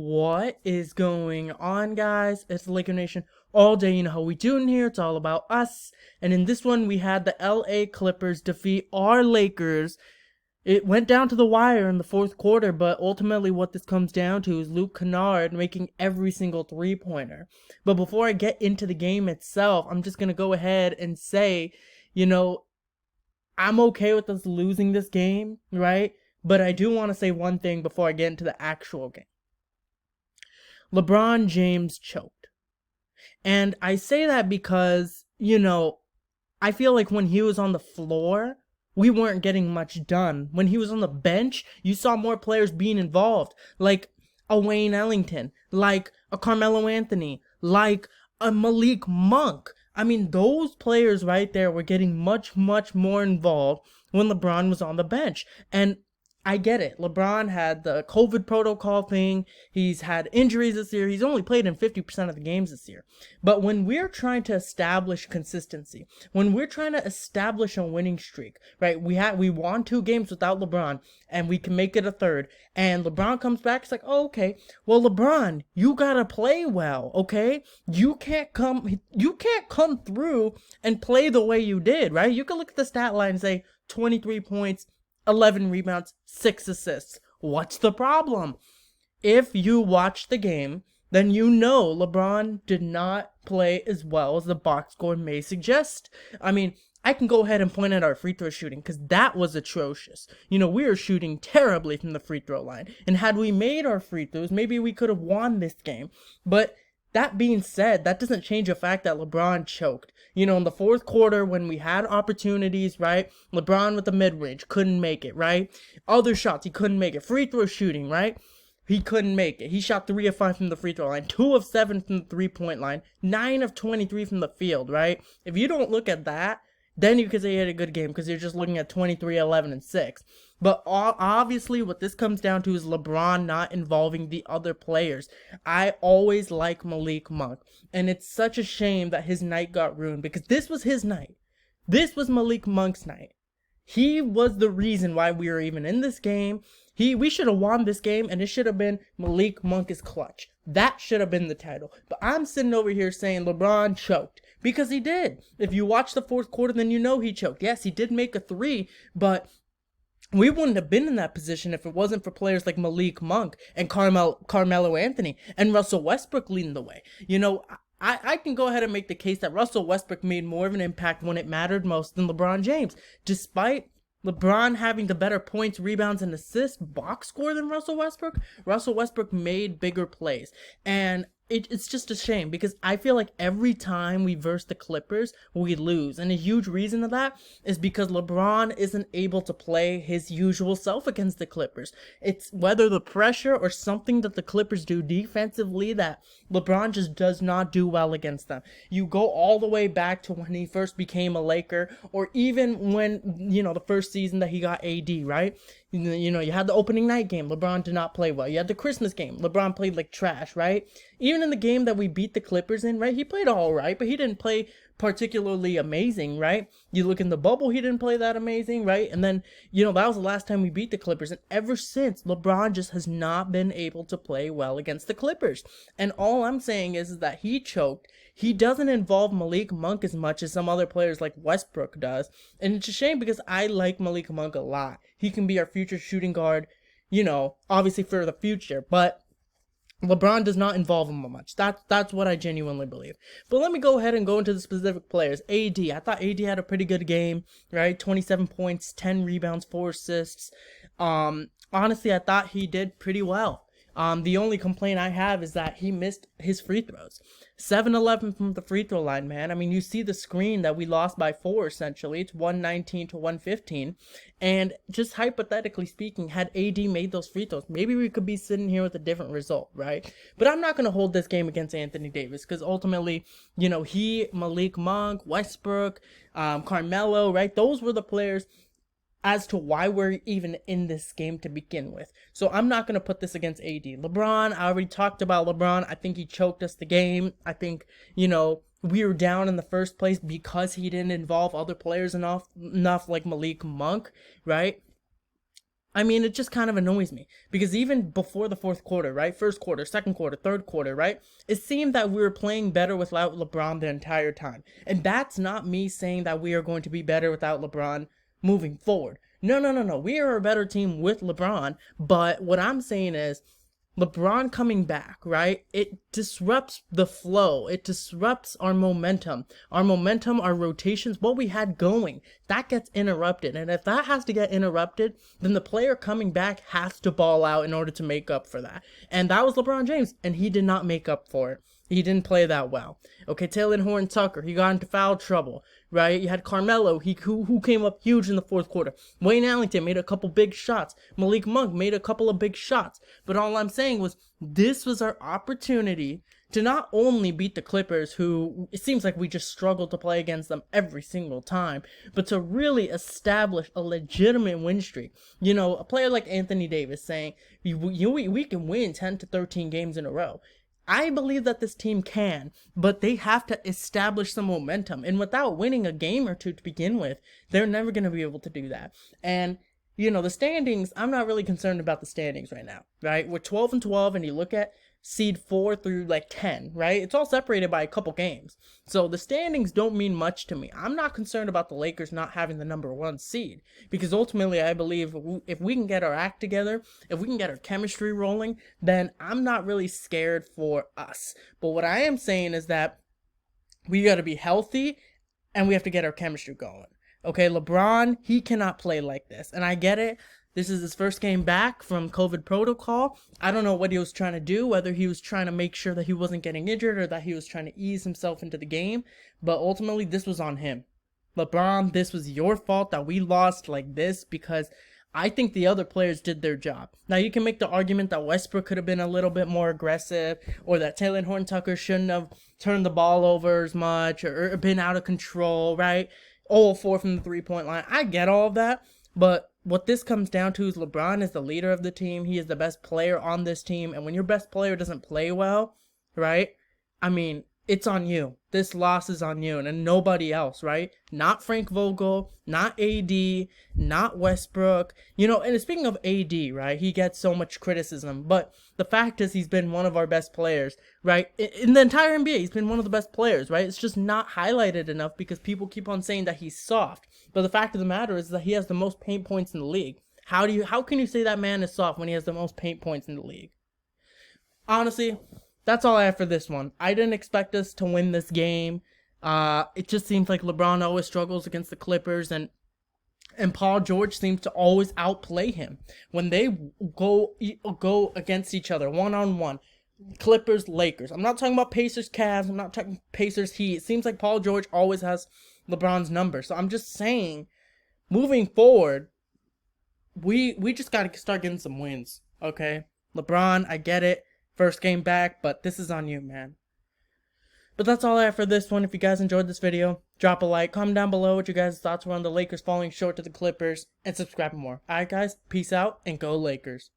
What is going on, guys? It's the Laker Nation all day. You know how we do in here. It's all about us. And in this one, we had the LA Clippers defeat our Lakers. It went down to the wire in the fourth quarter, but ultimately what this comes down to is Luke Kennard making every single three-pointer. But before I get into the game itself, I'm just going to go ahead and say, I'm okay with us losing this game, right? But I do want to say one thing before I get into the actual game. LeBron James choked. And I say that because, I feel like when he was on the floor, we weren't getting much done. When he was on the bench, you saw more players being involved, like a Wayne Ellington, like a Carmelo Anthony, like a Malik Monk. I mean, those players right there were getting much, much more involved when LeBron was on the bench. And I get it. LeBron had the COVID protocol thing. He's had injuries this year. He's only played in 50% of the games this year. But when we're trying to establish consistency, when we're trying to establish a winning streak, right? We won 2 games without LeBron, and we can make it a third. And LeBron comes back. It's like, oh, okay. Well, LeBron, you gotta play well, okay? You can't come through and play the way you did, right? You can look at the stat line and say 23 points. 11 rebounds, 6 assists. What's the problem? If you watch the game, then you know LeBron did not play as well as the box score may suggest. I mean, I can go ahead and point at our free throw shooting because that was atrocious. We were shooting terribly from the free throw line. And had we made our free throws, maybe we could have won this game. But that being said, that doesn't change the fact that LeBron choked. In the fourth quarter when we had opportunities, right? LeBron with the mid-range couldn't make it, right? Other shots, he couldn't make it. Free throw shooting, right? He couldn't make it. He shot 3 of 5 from the free throw line, 2 of 7 from the three-point line, 9 of 23 from the field, right? If you don't look at that, then you could say he had a good game because you're just looking at 23, 11, and 6. But obviously, what this comes down to is LeBron not involving the other players. I always like Malik Monk, and it's such a shame that his night got ruined because this was his night. This was Malik Monk's night. He was the reason why we were even in this game. We should have won this game, and it should have been Malik Monk is clutch. That should have been the title. But I'm sitting over here saying LeBron choked. Because he did. If you watch the fourth quarter, then you know he choked. Yes, he did make a 3, but we wouldn't have been in that position if it wasn't for players like Malik Monk and Carmelo Anthony and Russell Westbrook leading the way. I can go ahead and make the case that Russell Westbrook made more of an impact when it mattered most than LeBron James. Despite LeBron having the better points, rebounds, and assists box score than Russell Westbrook made bigger plays. And it's just a shame because I feel like every time we verse the Clippers, we lose. And a huge reason of that is because LeBron isn't able to play his usual self against the Clippers. It's whether the pressure or something that the Clippers do defensively that LeBron just does not do well against them. You go all the way back to when he first became a Laker, or even when, the first season that he got AD, right? You had the opening night game. LeBron did not play well. You had the Christmas game. LeBron played like trash, right? Even in the game that we beat the Clippers in, right? He played all right, but he didn't play particularly amazing, right? You look in the bubble, he didn't play that amazing, right? And then, that was the last time we beat the Clippers. And ever since, LeBron just has not been able to play well against the Clippers. And all I'm saying is that he choked. He doesn't involve Malik Monk as much as some other players like Westbrook does. And it's a shame because I like Malik Monk a lot. He can be our future shooting guard, obviously for the future. But LeBron does not involve him much. That's what I genuinely believe. But let me go ahead and go into the specific players. AD. I thought AD had a pretty good game, right? 27 points, 10 rebounds, 4 assists. Honestly, I thought he did pretty well. The only complaint I have is that he missed his free throws. 7-11 from the free throw line, man. I mean, you see the screen that we lost by 4, essentially. It's 119 to 115. And just hypothetically speaking, had AD made those free throws, maybe we could be sitting here with a different result, right? But I'm not going to hold this game against Anthony Davis because ultimately, he, Malik Monk, Westbrook, Carmelo, right? Those were the players as to why we're even in this game to begin with. So I'm not going to put this against AD. LeBron, I already talked about LeBron. I think he choked us the game. I think, we were down in the first place because he didn't involve other players enough like Malik Monk, right? I mean, it just kind of annoys me because even before the fourth quarter, right? First quarter, second quarter, third quarter, right? It seemed that we were playing better without LeBron the entire time. And that's not me saying that we are going to be better without LeBron moving forward. No, no, no, no. We are a better team with LeBron. But what I'm saying is LeBron coming back, right? It disrupts the flow. It disrupts our momentum. Our rotations, what we had going, that gets interrupted. And if that has to get interrupted, then the player coming back has to ball out in order to make up for that. And that was LeBron James, and he did not make up for it. He didn't play that well. Okay, Taylor Horton-Tucker, he got into foul trouble, right? You had Carmelo, who came up huge in the fourth quarter. Wayne Ellington made a couple big shots. Malik Monk made a couple of big shots. But all I'm saying was this was our opportunity to not only beat the Clippers, who it seems like we just struggle to play against them every single time, but to really establish a legitimate win streak. You know, a player like Anthony Davis saying, we can win 10 to 13 games in a row. I believe that this team can, but they have to establish some momentum. And without winning a game or two to begin with, they're never going to be able to do that. And, you know, the standings, I'm not really concerned about the standings right now, right? We're 12-12, and you look at seed 4 through like 10, right? It's all separated by a couple games. So the standings don't mean much to me. I'm not concerned about the Lakers not having the number 1 seed, because ultimately I believe if we can get our act together, if we can get our chemistry rolling, then I'm not really scared for us. But what I am saying is that we got to be healthy and we have to get our chemistry going. Okay, LeBron, he cannot play like this. And I get it. This is his first game back from COVID protocol. I don't know what he was trying to do, whether he was trying to make sure that he wasn't getting injured or that he was trying to ease himself into the game. But ultimately, this was on him. LeBron, this was your fault that we lost like this, because I think the other players did their job. Now, you can make the argument that Westbrook could have been a little bit more aggressive, or that Taylor Horton-Tucker shouldn't have turned the ball over as much or been out of control, right? 0-4 from the three-point line. I get all of that, but what this comes down to is LeBron is the leader of the team. He is the best player on this team. And when your best player doesn't play well, right? I mean, it's on you. This loss is on you and nobody else, right? Not Frank Vogel, not AD, not Westbrook. You know, and speaking of AD, right? He gets so much criticism. But the fact is he's been one of our best players, right? In the entire NBA, he's been one of the best players, right? It's just not highlighted enough because people keep on saying that he's soft. But the fact of the matter is that he has the most paint points in the league. How can you say that man is soft when he has the most paint points in the league? Honestly, that's all I have for this one. I didn't expect us to win this game. It just seems like LeBron always struggles against the Clippers, and Paul George seems to always outplay him when they go against each other one-on-one. Clippers, Lakers. I'm not talking about Pacers, Cavs. I'm not talking Pacers, Heat. It seems like Paul George always has LeBron's number. So I'm just saying, moving forward, we just got to start getting some wins, okay? LeBron, I get it. First game back, but this is on you, man. But that's all I have for this one. If you guys enjoyed this video, drop a like. Comment down below what your guys' thoughts were on the Lakers falling short to the Clippers. And subscribe for more. Alright, guys. Peace out and go Lakers.